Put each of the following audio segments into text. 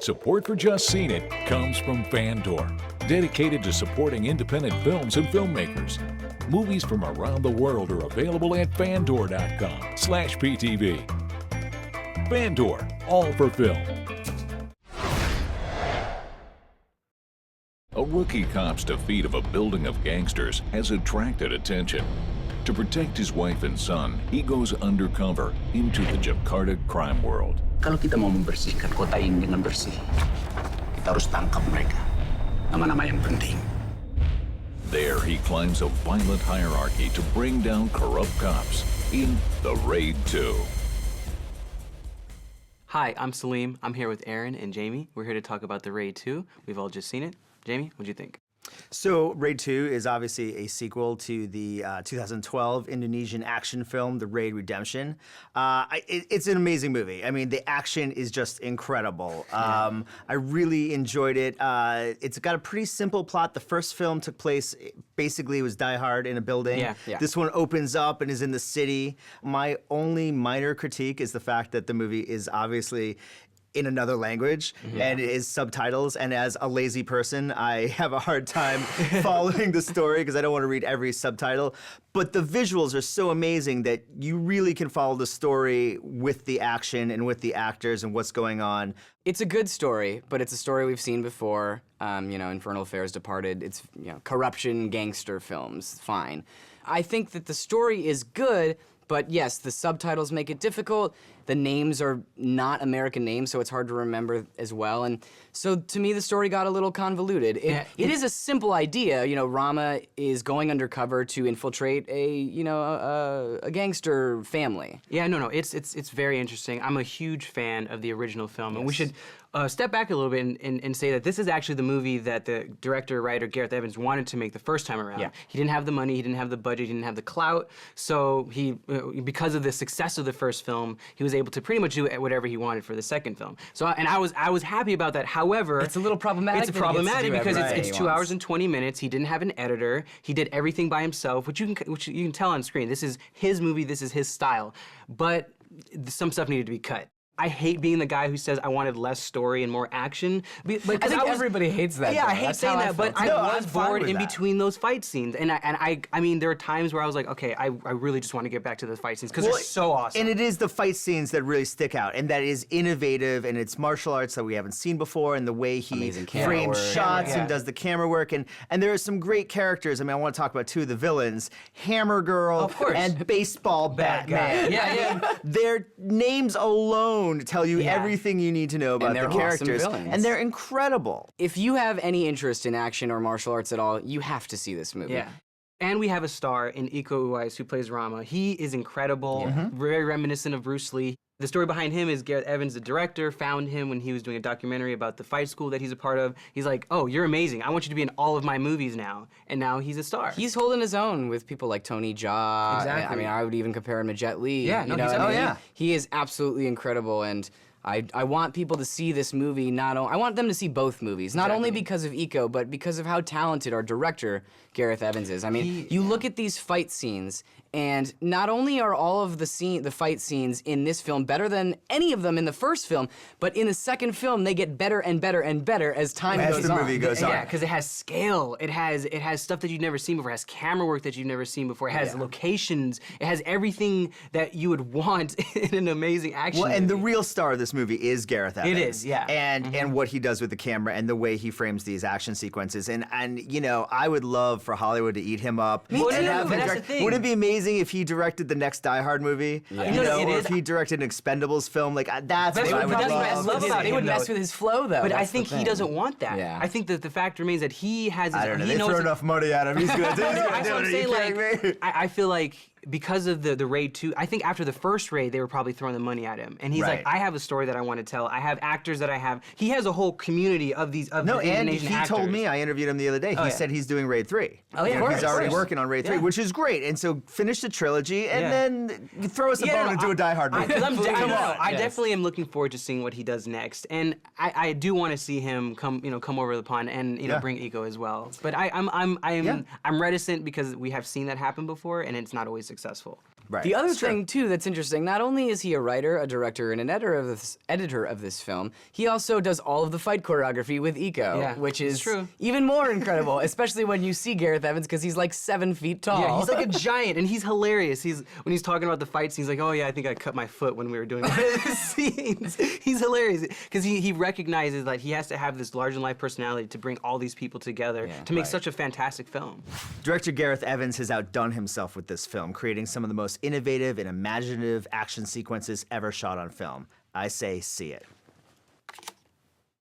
Support for Just Seen It comes from Fandor, dedicated to supporting independent films and filmmakers. Movies from around the world are available at fandor.com/PTV. Fandor, all for film. A rookie cop's defeat of a building of gangsters has attracted attention. To protect his wife and son, he goes undercover into the Jakarta crime world. Kalau kita mau membersihkan kota ini dengan bersih, kita harus tangkap mereka. Nama-nama yang penting. There, he climbs a violent hierarchy to bring down corrupt cops in The Raid 2. Hi, I'm Salim. I'm here with Aaron and Jami. We're here to talk about The Raid 2. We've all just seen it. Jami, what'd you think? So, Raid 2 is obviously a sequel to the 2012 Indonesian action film, The Raid Redemption. It's an amazing movie. I mean, the action is just incredible. I really enjoyed it. It's got a pretty simple plot. The first film took place, basically, it was Die Hard in a building. Yeah. This one opens up and is in the city. My only minor critique is the fact that the movie is obviously in another language and it is subtitles, and as a lazy person I have a hard time following the story because I don't want to read every subtitle, but the visuals are so amazing that you really can follow the story with the action and with the actors and what's going on. It's a good story, but it's a story we've seen before. Infernal Affairs, Departed, it's corruption, gangster films, fine. I think that the story is good, but yes, the subtitles make it difficult. The names are not American names, so it's hard to remember as well. And so to me, the story got a little convoluted. It is a simple idea. Rama is going undercover to infiltrate a gangster family. Yeah, no, it's very interesting. I'm a huge fan of the original film, and we should step back a little bit and say that this is actually the movie that the director, writer, Gareth Evans wanted to make the first time around. Yeah. He didn't have the money, he didn't have the budget, he didn't have the clout, so he, because of the success of the first film, he was able to pretty much do whatever he wanted for the second film. So, and I was happy about that. However, it's a little problematic. It's problematic because it's 2 hours wants. and 20 minutes. He didn't have an editor. He did everything by himself, which you can tell on screen. This is his movie. This is his style. But some stuff needed to be cut. I hate being the guy who says I wanted less story and more action. I think everybody hates that. Yeah, though. I hate That's saying how that, but I was bored in between those fight scenes. And I mean, there were times where I was like, okay, I really just want to get back to the fight scenes because they're so awesome. And it is the fight scenes that really stick out, and that is innovative, and it's martial arts that we haven't seen before, and the way he frames shots and does the camera work. And there are some great characters. I mean, I want to talk about two of the villains, Hammer Girl and Baseball Batman. Their names alone tell you everything you need to know about the characters. And they're incredible. If you have any interest in action or martial arts at all, you have to see this movie. Yeah. And we have a star in Iko Uwais who plays Rama. He is incredible, very reminiscent of Bruce Lee. The story behind him is Gareth Evans, the director, found him when he was doing a documentary about the fight school that he's a part of. He's like, oh, you're amazing. I want you to be in all of my movies now. And now he's a star. He's holding his own with people like Tony Jaa. Exactly. I mean, I would even compare him to Jet Li. Yeah, no, he is absolutely incredible, and I want people to see this movie. I want them to see both movies, not only because of Iko, but because of how talented our director, Gareth Evans, is. I mean, you look at these fight scenes, and not only are all of the fight scenes in this film better than any of them in the first film, but in the second film they get better and better and better as time goes on. As the movie goes on. Yeah, because it has scale. It has stuff that you've never seen before. It has camera work that you've never seen before. It has locations. It has everything that you would want in an amazing action movie. And the real star of this movie is Gareth Evans. It is, yeah. And what he does with the camera and the way he frames these action sequences. And I would love for Hollywood to eat him up. Me too, and have him that's the thing. Wouldn't it be amazing if he directed the next Die Hard movie? Yeah. Or if he directed an Expendables film, like that's what I would love. It would mess with his flow, though. But I think he doesn't want that. Yeah. I think that the fact remains that he has. I don't know. They throw enough money at him. He's gonna do it. I feel like because of the Raid 2, I think after the first Raid, they were probably throwing the money at him. And he's like, I have a story that I want to tell. I have actors that I have. He has a whole community of these Indonesian he actors. told me, I interviewed him the other day, he said he's doing Raid 3. Oh, yeah, he's already working on Raid 3, which is great. And so finish the trilogy and then throw us a bone and do a Die Hard movie. I definitely am looking forward to seeing what he does next. And I do want to see him come over the pond and bring Iko as well. But I'm reticent because we have seen that happen before and it's not always successful. Right. The other It's true. thing, too, that's interesting, not only is he a writer, a director, and an editor of this film, he also does all of the fight choreography with Iko, Yeah, which it's is true. even more incredible, especially when you see Gareth Evans, because he's like 7 feet tall. Yeah, he's like a giant, and he's hilarious. When he's talking about the fights, he's like, "Oh yeah, I think I cut my foot when we were doing the scenes." He's hilarious because he recognizes that he has to have this larger-than-life personality to bring all these people together to make such a fantastic film. Director Gareth Evans has outdone himself with this film, creating some of the most innovative and imaginative action sequences ever shot on film. I say see it.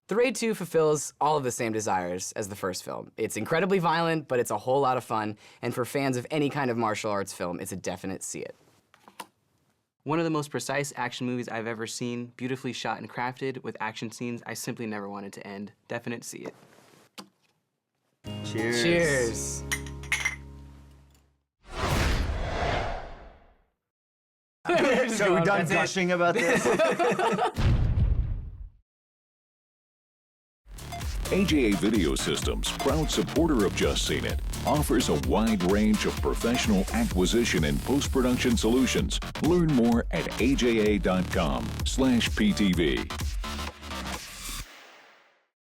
The Raid 2 fulfills all of the same desires as the first film. It's incredibly violent, but it's a whole lot of fun, and for fans of any kind of martial arts film, it's a definite see it. One of the most precise action movies I've ever seen, beautifully shot and crafted with action scenes I simply never wanted to end. Definite see it. Cheers. Cheers. So we're done gushing about this? AJA Video Systems, proud supporter of Just Seen It, offers a wide range of professional acquisition and post-production solutions. Learn more at aja.com/PTV.